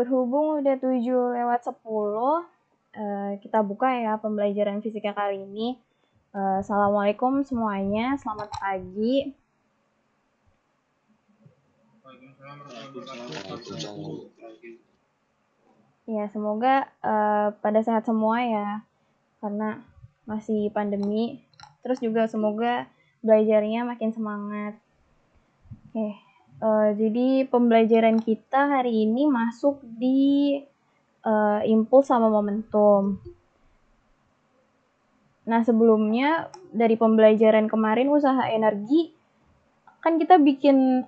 Berhubung udah 7:10, kita buka ya pembelajaran fisika kali ini. Assalamualaikum semuanya, selamat pagi. Ya, semoga pada sehat semua ya, karena masih pandemi. Terus juga semoga belajarnya makin semangat. Oke, jadi pembelajaran kita hari ini masuk di impuls sama momentum. Nah, sebelumnya dari pembelajaran kemarin usaha energi, kan kita bikin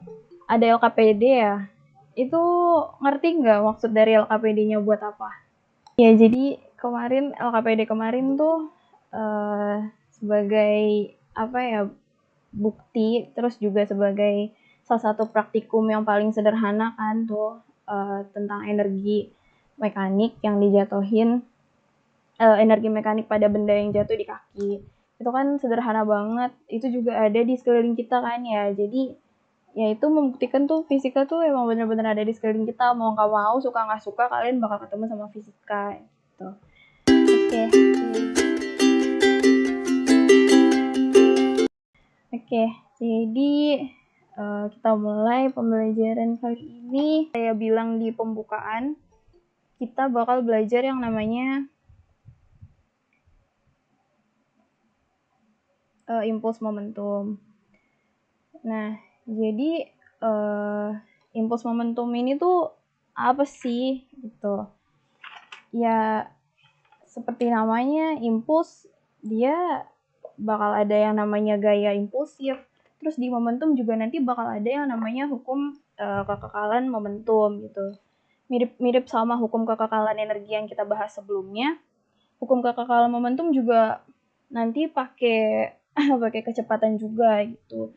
ada LKPD ya. Itu ngerti nggak maksud dari LKPD-nya buat apa? Ya, jadi LKPD kemarin tuh sebagai apa ya, bukti, terus juga sebagai salah satu praktikum yang paling sederhana kan tuh tentang energi mekanik yang dijatuhin, energi mekanik pada benda yang jatuh di kaki. Itu kan sederhana banget, itu juga ada di sekeliling kita kan ya. Jadi ya itu membuktikan tuh fisika tuh emang bener-bener ada di sekeliling kita. Mau nggak mau, suka nggak suka, kalian bakal ketemu sama fisika gitu. Oke, jadi kita mulai pembelajaran kali ini. Saya bilang di pembukaan, kita bakal belajar yang namanya impuls momentum. Nah, jadi impuls momentum ini tuh apa sih gitu? Ya, seperti namanya, impuls, dia bakal ada yang namanya gaya impulsif. Terus di momentum juga nanti bakal ada yang namanya hukum kekekalan momentum gitu. Mirip sama hukum kekekalan energi yang kita bahas sebelumnya. Hukum kekekalan momentum juga nanti pakai kecepatan juga gitu.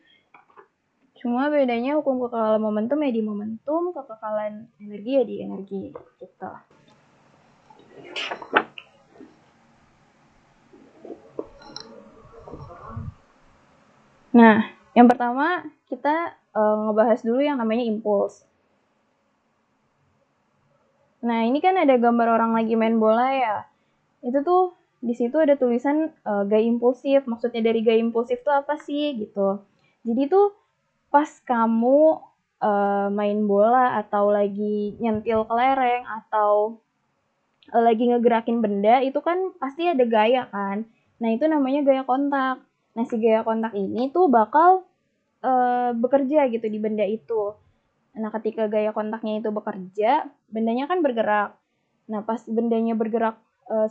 Cuma bedanya hukum kekekalan momentum ya di momentum, kekekalan energi ya di energi gitu. Nah, yang pertama kita ngebahas dulu yang namanya impuls. Nah, ini kan ada gambar orang lagi main bola ya. Itu tuh di situ ada tulisan gaya impulsif. Maksudnya dari gaya impulsif tuh apa sih gitu. Jadi tuh pas kamu main bola atau lagi nyentil kelereng atau lagi ngegerakin benda, itu kan pasti ada gaya kan. Nah, itu namanya gaya kontak. Nah, si gaya kontak ini tuh bakal bekerja gitu di benda itu. Nah, ketika gaya kontaknya itu bekerja, bendanya kan bergerak. Nah, pas bendanya bergerak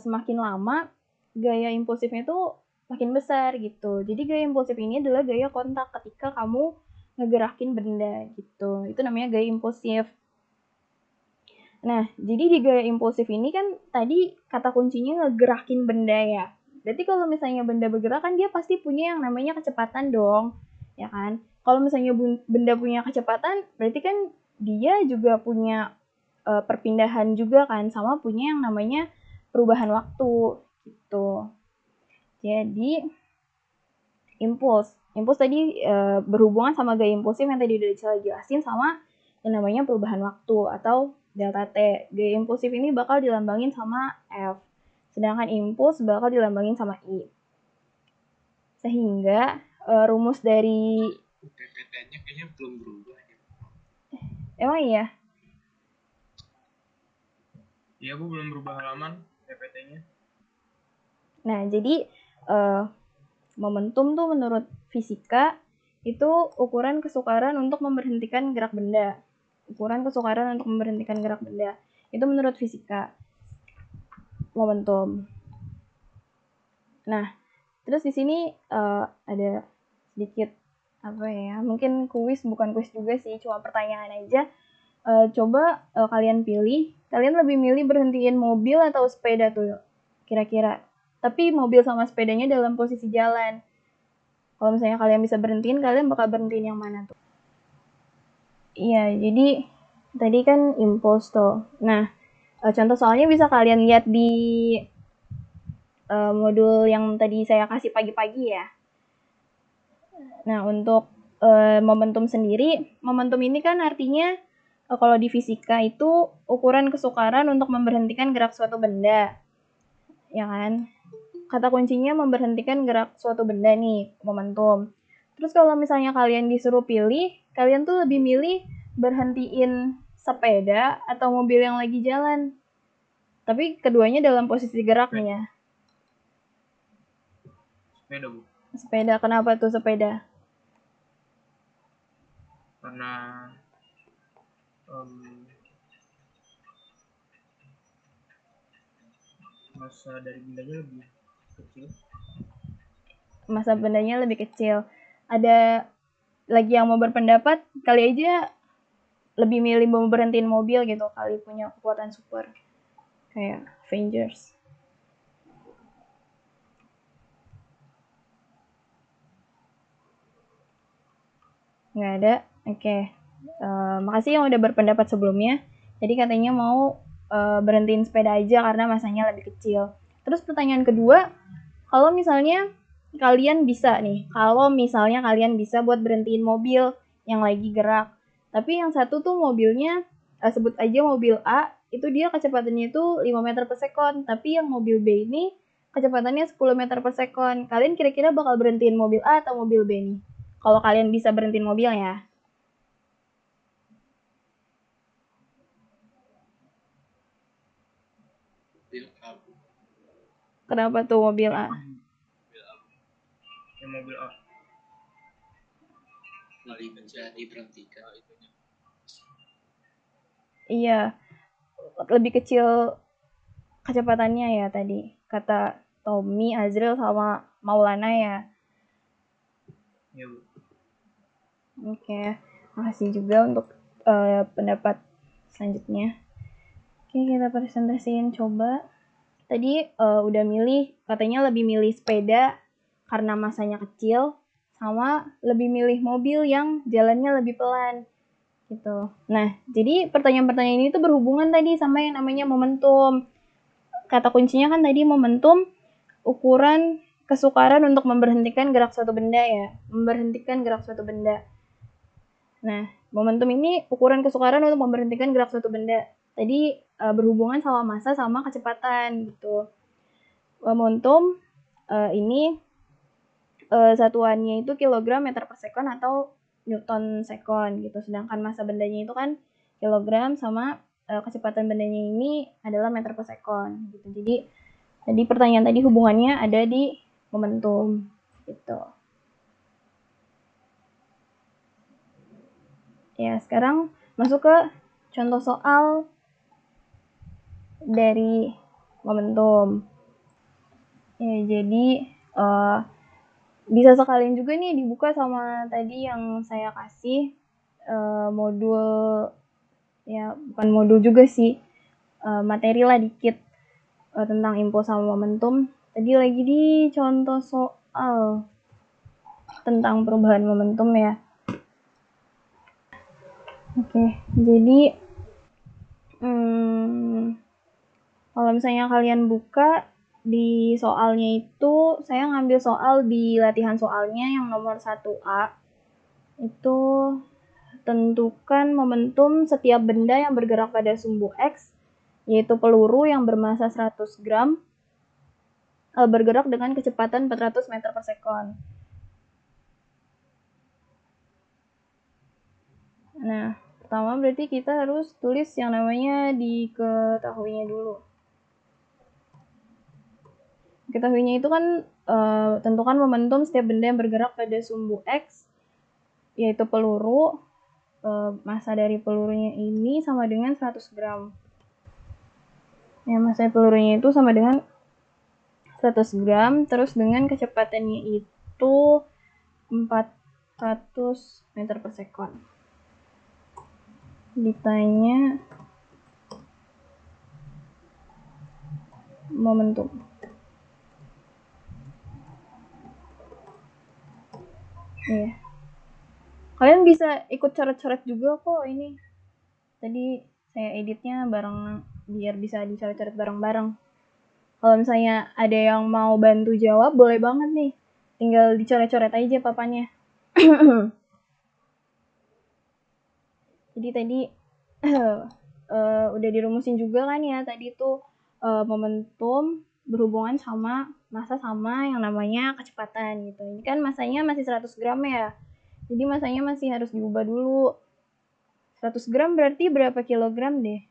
semakin lama, gaya impulsifnya itu makin besar gitu. Jadi gaya impulsif ini adalah gaya kontak ketika kamu ngegerakin benda gitu. Itu namanya gaya impulsif. Nah, jadi di gaya impulsif ini kan tadi kata kuncinya ngegerakin benda ya. Berarti kalau misalnya benda bergerak kan dia pasti punya yang namanya kecepatan dong, ya kan? Kalau misalnya benda punya kecepatan, berarti kan dia juga punya perpindahan juga kan, sama punya yang namanya perubahan waktu gitu. Jadi impuls tadi berhubungan sama gaya impulsif yang tadi udah saya jelasin, sama yang namanya perubahan waktu atau delta T. Gaya impulsif ini bakal dilambangin sama F, sedangkan impuls bakal dilambangin sama I. Sehingga rumus dari PPT-nya kayaknya belum berubah. Emang iya? Iya, Bu, belum berubah halaman PPT-nya. Nah, jadi momentum tuh menurut fisika itu ukuran kesukaran untuk memberhentikan gerak benda. Ukuran kesukaran untuk memberhentikan gerak benda. Itu menurut fisika. Momentum. Nah, terus di sini ada sedikit apa ya? Mungkin kuis, bukan kuis juga sih, cuma pertanyaan aja. Coba kalian pilih, kalian lebih milih berhentiin mobil atau sepeda tuh kira-kira. Tapi mobil sama sepedanya dalam posisi jalan. Kalau misalnya kalian bisa berhentiin, kalian bakal berhentiin yang mana tuh? Iya, jadi tadi kan impuls tuh. Nah, contoh soalnya bisa kalian lihat di modul yang tadi saya kasih pagi-pagi ya. Nah, untuk momentum sendiri, momentum ini kan artinya Kalau di fisika itu ukuran kesukaran untuk memberhentikan gerak suatu benda, ya kan? Kata kuncinya memberhentikan gerak suatu benda nih, momentum. Terus kalau misalnya kalian disuruh pilih, kalian tuh lebih milih berhentiin sepeda atau mobil yang lagi jalan. Tapi keduanya dalam posisi gerak nih ya. Sepeda, Bu. Sepeda, kenapa tuh sepeda? Karena masa dari bendanya lebih kecil. Masa bendanya lebih kecil. Ada lagi yang mau berpendapat, kali aja lebih milih mau berhentiin mobil gitu, kali punya kekuatan super. Kayak Avengers. Nggak ada? Oke. Makasih yang udah berpendapat sebelumnya. Jadi katanya mau berhentiin sepeda aja karena masanya lebih kecil. Terus pertanyaan kedua, kalau misalnya kalian bisa buat berhentiin mobil yang lagi gerak, tapi yang satu tuh mobilnya, sebut aja mobil A, itu dia kecepatannya itu 5 meter per sekon, tapi yang mobil B ini kecepatannya 10 meter per sekon. Kalian kira-kira bakal berhentiin mobil A atau mobil B nih? Kalau kalian bisa berhentiin mobil ya. Kenapa tuh mobil A? Yang mobil A. Paling bisa diberhentikan. Iya, lebih kecil kecepatannya ya tadi. Kata Tommy, Azril, sama Maulana ya. Iya, Bu. Oke, makasih juga untuk pendapat selanjutnya. Oke, kita presentasiin coba. Tadi udah milih, katanya lebih milih sepeda karena masanya kecil, sama lebih milih mobil yang jalannya lebih pelan. Gitu. Nah, jadi pertanyaan-pertanyaan ini tuh berhubungan tadi sama yang namanya momentum. Kata kuncinya kan tadi momentum, ukuran kesukaran untuk memberhentikan gerak suatu benda ya. Memberhentikan gerak suatu benda. Nah, momentum ini ukuran kesukaran untuk memberhentikan gerak suatu benda. Tadi berhubungan sama massa sama kecepatan gitu. Momentum ini satuannya itu kilogram meter per sekon atau newton sekon gitu. Sedangkan massa bendanya itu kan kilogram sama kecepatan bendanya ini adalah meter per sekon gitu. Jadi pertanyaan tadi hubungannya ada di momentum gitu. Ya, sekarang masuk ke contoh soal dari momentum. Ya, jadi bisa sekalian juga nih dibuka sama tadi yang saya kasih modul, ya bukan modul juga sih, materi lah dikit tentang impuls sama momentum. Tadi lagi di contoh soal tentang perubahan momentum ya. Oke, jadi kalau misalnya kalian buka di soalnya itu, saya ngambil soal di latihan soalnya yang nomor 1A. Itu tentukan momentum setiap benda yang bergerak pada sumbu X, yaitu peluru yang bermassa 100 gram, bergerak dengan kecepatan 400 meter per sekon. Nah, pertama berarti kita harus tulis yang namanya diketahuinya dulu. Diketahuinya itu kan tentukan momentum setiap benda yang bergerak pada sumbu X, yaitu peluru. Massa dari pelurunya ini sama dengan 100 gram. Ya, massa pelurunya itu sama dengan 100 gram, terus dengan kecepatannya itu 400 meter per sekon. Ditanya momentum. Iya. Kalian bisa ikut coret-coret juga kok ini. Tadi saya editnya bareng biar bisa dicoret-coret bareng-bareng. Kalau misalnya ada yang mau bantu jawab, boleh banget nih. Tinggal dicoret-coret aja papannya. Jadi tadi udah dirumusin juga kan ya tadi tuh momentum berhubungan sama massa sama yang namanya kecepatan gitu. Ini kan massanya masih 100 gram ya. Jadi massanya masih harus diubah dulu. 100 gram berarti berapa kilogram deh?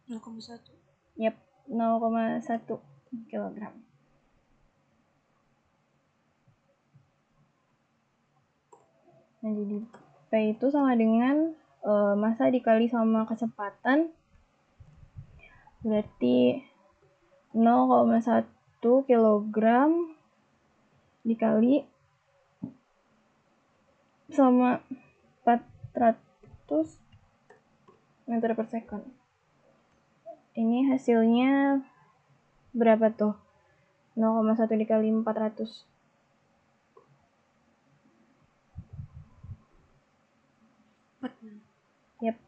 0,1. Yap, 0,1 kilogram. Nah, jadi P itu sama dengan massa dikali sama kecepatan, berarti 0,1 kilogram dikali sama 400 meter per second. Ini hasilnya berapa tuh? 0,1 dikali 400. Yap.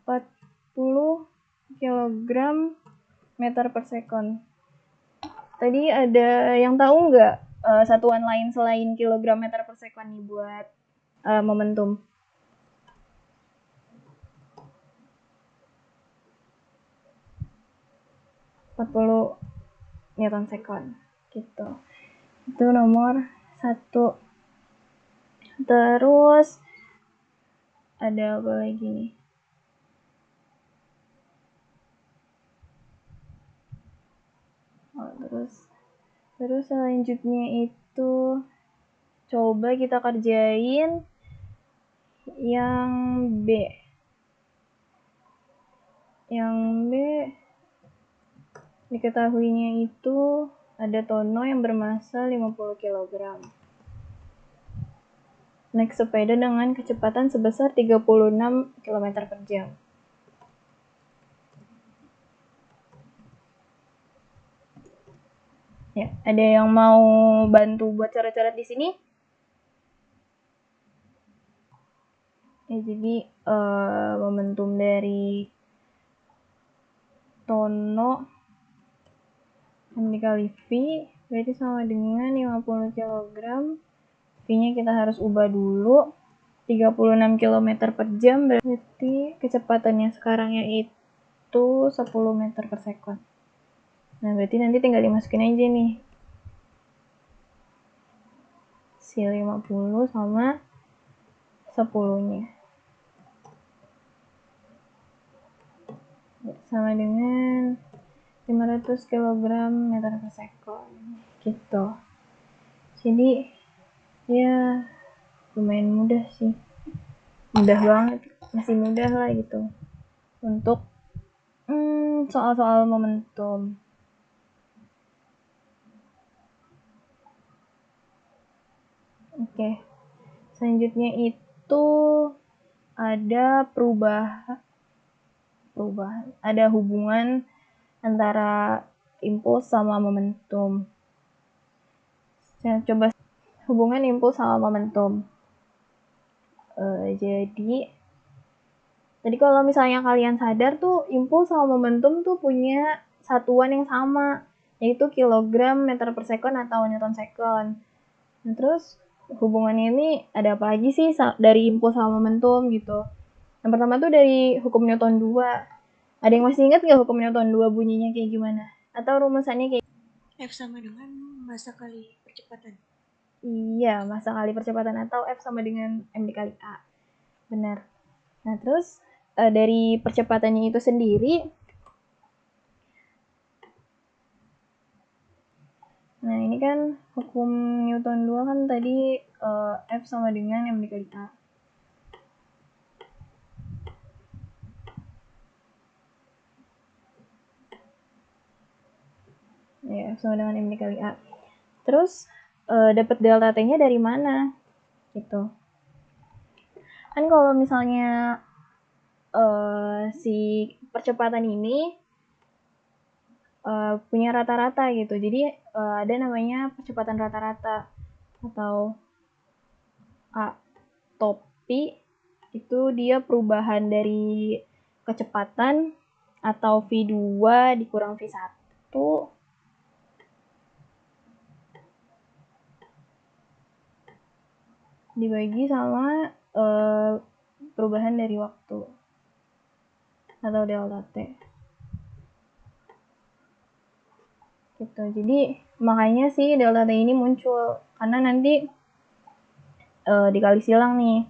40 kilogram meter per second. Tadi ada yang tahu nggak satuan lain selain kilogram meter per second nih buat momentum? ...40 newton second gitu. Itu nomor 1. Terus ada apa lagi nih? Terus selanjutnya itu coba kita kerjain yang B. Yang B diketahuinya itu ada tono yang bermassa 50 kg. Naik sepeda dengan kecepatan sebesar 36 km per jam. Ya, ada yang mau bantu buat coret-coret di sini? Ya, jadi momentum dari tono M dikali V berarti sama dengan 50 kg. V-nya kita harus ubah dulu. 36 km per jam berarti kecepatannya sekarang yaitu 10 meter per second. Nah, berarti nanti tinggal dimasukin aja nih. Si 50 sama 10-nya. Sama dengan 500 kg meter per second. Gitu. Jadi, ya lumayan mudah sih. Mudah banget. Masih mudah lah gitu. Untuk soal-soal momentum. Oke. Selanjutnya itu ada perubahan. Ada hubungan antara impuls sama momentum. Saya coba hubungan impuls sama momentum. Jadi tadi kalau misalnya kalian sadar tuh impuls sama momentum tuh punya satuan yang sama, yaitu kilogram meter per second atau newton second. Nah, terus hubungannya ini ada apa aja sih dari impuls sama momentum gitu. Yang pertama tuh dari hukum Newton 2. Ada yang masih ingat nggak hukum Newton 2 bunyinya kayak gimana? Atau rumusannya kayak F sama dengan massa kali percepatan. Iya, massa kali percepatan atau F sama dengan M dikali A. Benar. Nah, terus dari percepatannya itu sendiri, nah ini kan hukum Newton 2 kan tadi F sama dengan M dikali A. Ya, F sama dengan M dikali A. Terus dapat delta T-nya dari mana? Gitu. Kan kalau misalnya si percepatan ini punya rata-rata gitu. Jadi ada namanya percepatan rata-rata atau A top P, itu dia perubahan dari kecepatan atau V2 dikurang V1 dibagi sama perubahan dari waktu atau delta T. Gitu. Jadi makanya sih delta T ini muncul karena nanti dikali silang nih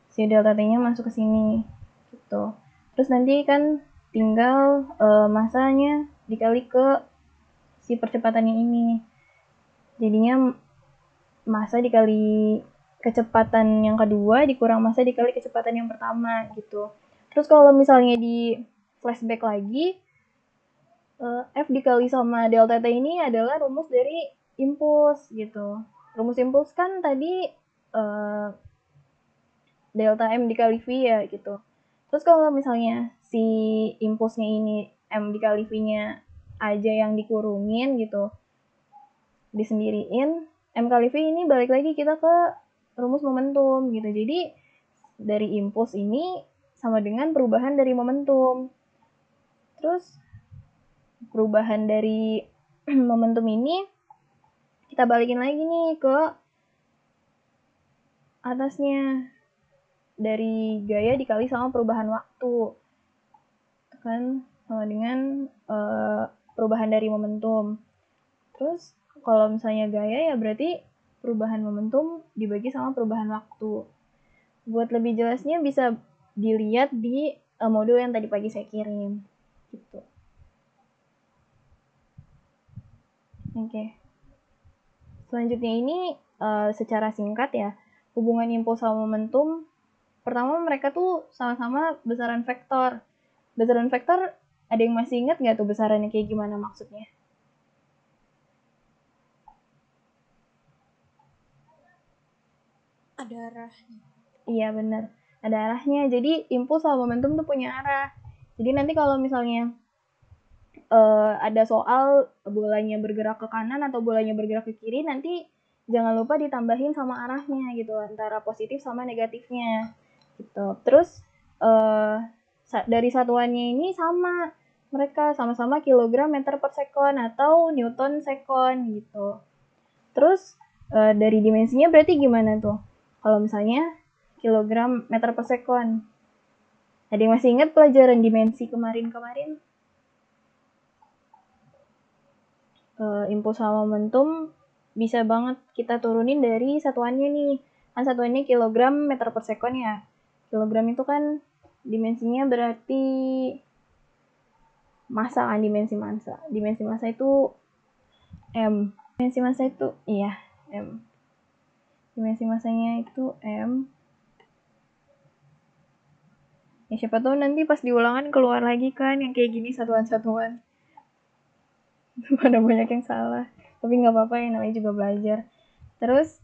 si delta T-nya masuk ke sini gitu. Terus nanti kan tinggal masanya dikali ke si percepatannya ini. Jadinya masa dikali kecepatan yang kedua dikurang masa dikali kecepatan yang pertama gitu. Terus kalau misalnya di flashback lagi, F dikali sama delta T ini adalah rumus dari impuls gitu. Rumus impuls kan tadi delta M dikali V ya gitu. Terus kalau misalnya si impulsnya ini M dikali V-nya aja yang dikurungin gitu, disendiriin, M kali V ini balik lagi kita ke rumus momentum gitu. Jadi dari impuls ini sama dengan perubahan dari momentum. Terus perubahan dari momentum ini kita balikin lagi nih ke atasnya dari gaya dikali sama perubahan waktu. Kan sama dengan perubahan dari momentum. Terus kalau misalnya gaya ya berarti perubahan momentum dibagi sama perubahan waktu. Buat lebih jelasnya bisa dilihat di modul yang tadi pagi saya kirim. Gitu. Oke. Selanjutnya ini secara singkat ya, hubungan impuls sama momentum. Pertama mereka tuh sama-sama besaran vektor. Besaran vektor ada yang masih ingat nggak tuh besarannya kayak gimana maksudnya? Ada arahnya. Iya benar, ada arahnya. Jadi impuls sama momentum tuh punya arah. Jadi nanti kalau misalnya ada soal bolanya bergerak ke kanan atau bolanya bergerak ke kiri, nanti jangan lupa ditambahin sama arahnya gitu, antara positif sama negatifnya gitu. Terus dari satuannya ini sama, mereka sama-sama kilogram meter per sekon atau newton sekon gitu. Terus dari dimensinya berarti gimana tuh? Kalau misalnya kilogram meter per sekon. Ada yang masih ingat pelajaran dimensi kemarin-kemarin? Impuls sama momentum bisa banget kita turunin dari satuannya nih. Kan satuannya kilogram meter per sekon ya. Kilogram itu kan dimensinya berarti massa kan, dimensi massa. Dimensi massa itu M. Dimensi massa itu iya M. Dimensi massanya itu M. Ya siapa tahu nanti pas diulangan keluar lagi kan yang kayak gini satuan-satuan. Mana banyak yang salah. Tapi nggak apa-apa, yang namanya juga belajar. Terus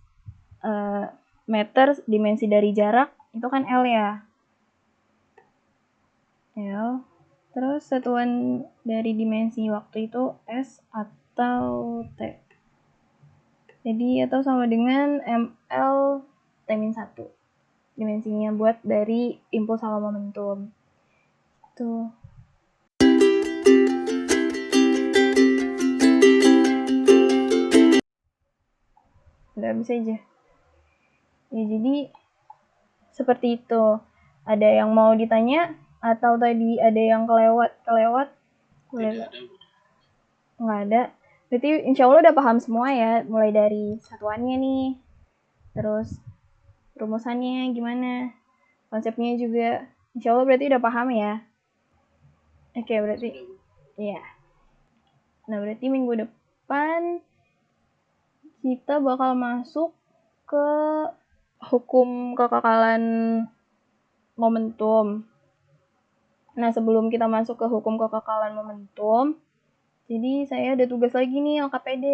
meter dimensi dari jarak itu kan L ya. L. Terus satuan dari dimensi waktu itu S atau T. Jadi atau sama dengan ML T-1. Dimensinya buat dari impuls sama momentum. Tuh. Udah bisa aja. Ya jadi seperti itu. Ada yang mau ditanya atau tadi ada yang kelewat? Tidak ada. Nggak ada. Berarti insya Allah udah paham semua ya, mulai dari satuannya nih, terus rumusannya gimana, konsepnya juga. Insya Allah berarti udah paham ya. Oke, berarti iya. Nah, berarti minggu depan kita bakal masuk ke hukum kekekalan momentum. Nah, sebelum kita masuk ke hukum kekekalan momentum, jadi saya ada tugas lagi nih LKPD.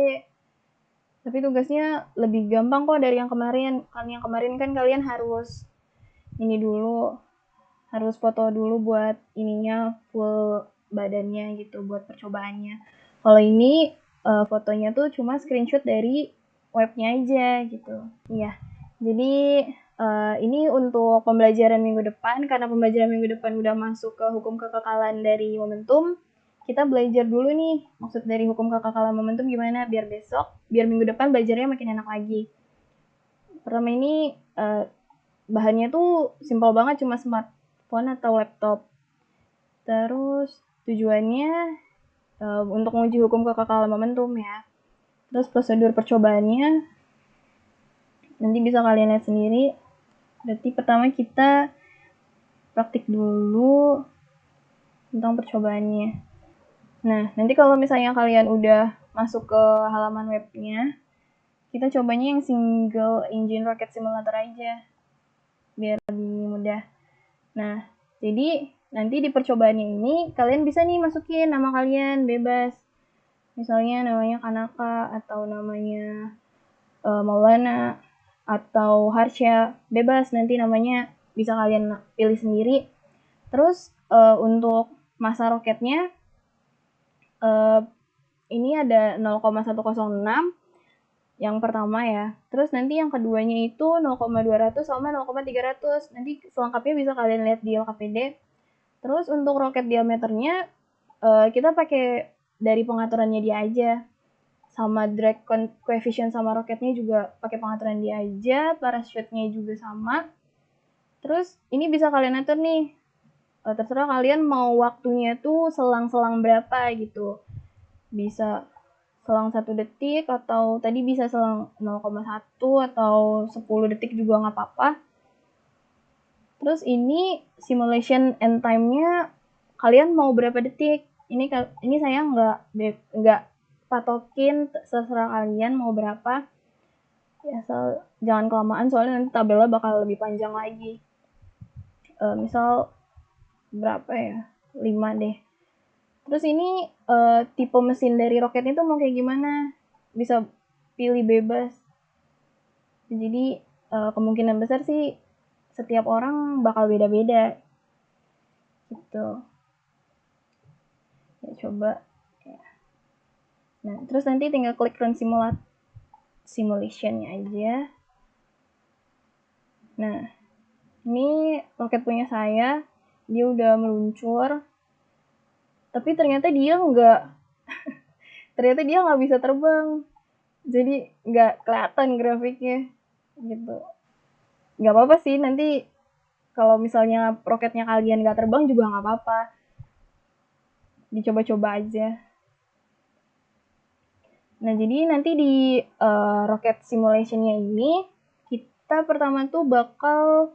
Tapi tugasnya lebih gampang kok dari yang kemarin. Kan yang kemarin kan kalian harus ini dulu, harus foto dulu buat ininya full badannya gitu, buat percobaannya. Kalau ini fotonya tuh cuma screenshot dari webnya aja gitu. Iya. Jadi ini untuk pembelajaran minggu depan, karena pembelajaran minggu depan udah masuk ke hukum kekekalan dari momentum. Kita belajar dulu nih, maksud dari hukum kekekalan momentum gimana, biar besok, biar minggu depan belajarnya makin enak lagi. Pertama ini bahannya tuh simpel banget, cuma smartphone atau laptop. Terus tujuannya untuk menguji hukum kekekalan momentum ya. Terus prosedur percobaannya nanti bisa kalian lihat sendiri. Berarti pertama kita praktik dulu tentang percobaannya. Nah, nanti kalau misalnya kalian udah masuk ke halaman webnya, kita cobanya yang single engine rocket simulator aja, biar lebih mudah. Nah, jadi nanti di percobaannya ini kalian bisa nih masukin nama kalian bebas. Misalnya namanya Kanaka atau namanya Maulana atau Harsha, bebas, nanti namanya bisa kalian pilih sendiri. Terus untuk masa roketnya ini ada 0,106 yang pertama ya. Terus nanti yang keduanya itu 0,200 sama 0,300. Nanti selengkapnya bisa kalian lihat di LKPD. Terus untuk roket diameternya kita pakai dari pengaturannya dia aja. Sama drag coefficient sama roketnya juga pakai pengaturan dia aja. Parachute-nya juga sama. Terus ini bisa kalian atur nih. Terserah kalian mau waktunya tuh selang-selang berapa gitu. Bisa selang 1 detik atau tadi bisa selang 0,1 atau 10 detik juga nggak apa-apa. Terus ini simulation end time-nya kalian mau berapa detik? Ini saya nggak patokin, terserah kalian mau berapa. Ya, jangan kelamaan soalnya nanti tabelnya bakal lebih panjang lagi. Misal berapa ya? 5 deh. Terus ini tipe mesin dari roketnya tuh mau kayak gimana? Bisa pilih bebas. Jadi kemungkinan besar sih setiap orang bakal beda-beda. Gitu. Ya coba. Ya. Nah, terus nanti tinggal klik run simulation-nya aja. Nah, ini roket punya saya. Dia udah meluncur. Tapi ternyata dia nggak bisa terbang. Jadi nggak kelihatan grafiknya gitu. Nggak apa-apa sih, nanti kalau misalnya roketnya kalian nggak terbang juga nggak apa-apa, dicoba-coba aja. Nah, jadi nanti di rocket simulation-nya ini kita pertama tuh bakal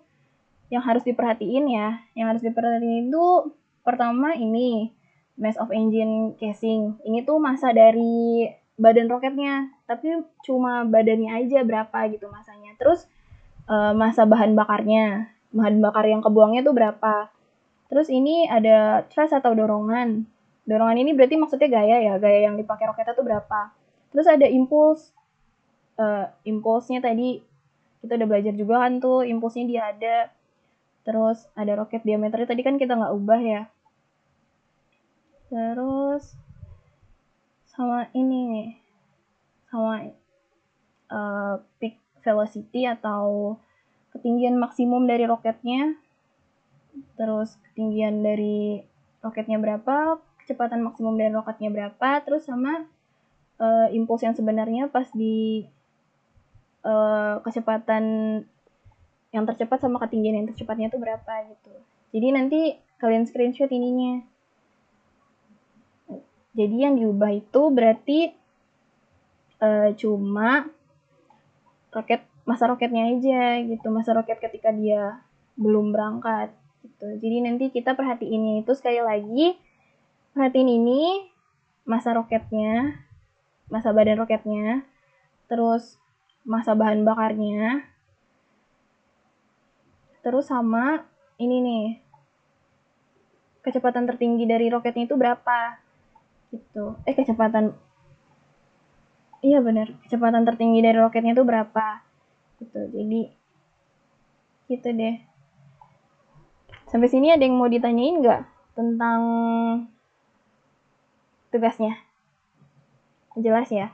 yang harus diperhatiin ya. Yang harus diperhatiin itu pertama ini mass of engine casing. Ini tuh massa dari badan roketnya, tapi cuma badannya aja berapa gitu massanya. Terus massa bahan bakarnya, bahan bakar yang kebuangnya tuh berapa. Terus ini ada thrust atau dorongan. Dorongan ini berarti maksudnya gaya ya, gaya yang dipakai roketnya tuh berapa. Terus ada impuls. Impulsnya tadi kita udah belajar juga kan tuh, impulsnya dia ada. Terus ada roket diameternya tadi kan kita nggak ubah ya. Terus sama ini nih, sama peak velocity atau ketinggian maksimum dari roketnya. Terus ketinggian dari roketnya berapa, kecepatan maksimum dari roketnya berapa, terus sama impuls yang sebenarnya pas di kecepatan yang tercepat sama ketinggian yang tercepatnya itu berapa gitu. Jadi nanti kalian screenshot ininya. Jadi yang diubah itu berarti cuma masa roketnya aja gitu, masa roket ketika dia belum berangkat gitu. Jadi nanti kita perhatiin itu sekali lagi, perhatiin ini masa roketnya, masa badan roketnya, terus masa bahan bakarnya, terus sama ini nih, kecepatan tertinggi dari roketnya itu berapa gitu. Iya benar, kecepatan tertinggi dari roketnya itu berapa gitu. Jadi gitu deh. Sampai sini ada yang mau ditanyain nggak tentang tugasnya? Jelas ya?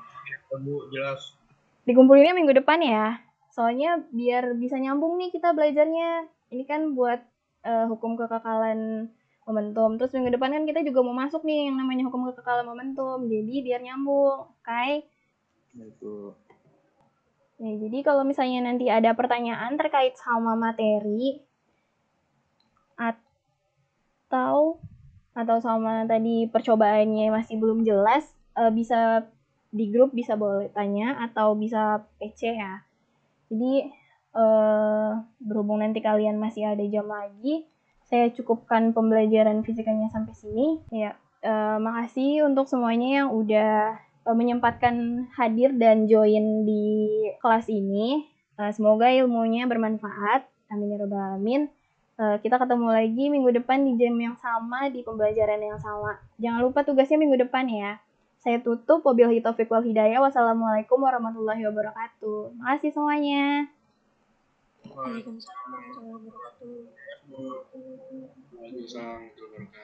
Bu, jelas. Dikumpulinnya minggu depan ya. Soalnya biar bisa nyambung nih kita belajarnya. Ini kan buat hukum kekekalan momentum. Terus minggu depan kan kita juga mau masuk nih yang namanya hukum kekekalan momentum. Jadi biar nyambung. Oke? Itu Ya, jadi kalau misalnya nanti ada pertanyaan terkait sama materi atau sama tadi percobaannya masih belum jelas, bisa di grup bisa boleh tanya atau bisa PC ya. Jadi berhubung nanti kalian masih ada jam lagi, saya cukupkan pembelajaran fisikanya sampai sini. Ya, makasih untuk semuanya yang udah menyempatkan hadir dan join di kelas ini. Semoga ilmunya bermanfaat. Amin ya rabbal alamin. Kita ketemu lagi minggu depan di jam yang sama, di pembelajaran yang sama. Jangan lupa tugasnya minggu depan ya. Saya tutup. Wabillahi taufiq wal hidayah. Wassalamualaikum warahmatullahi wabarakatuh. Makasih semuanya. Waalaikumsalam warahmatullahi wabarakatuh. Waalaikumsalam warahmatullahi wabarakatuh.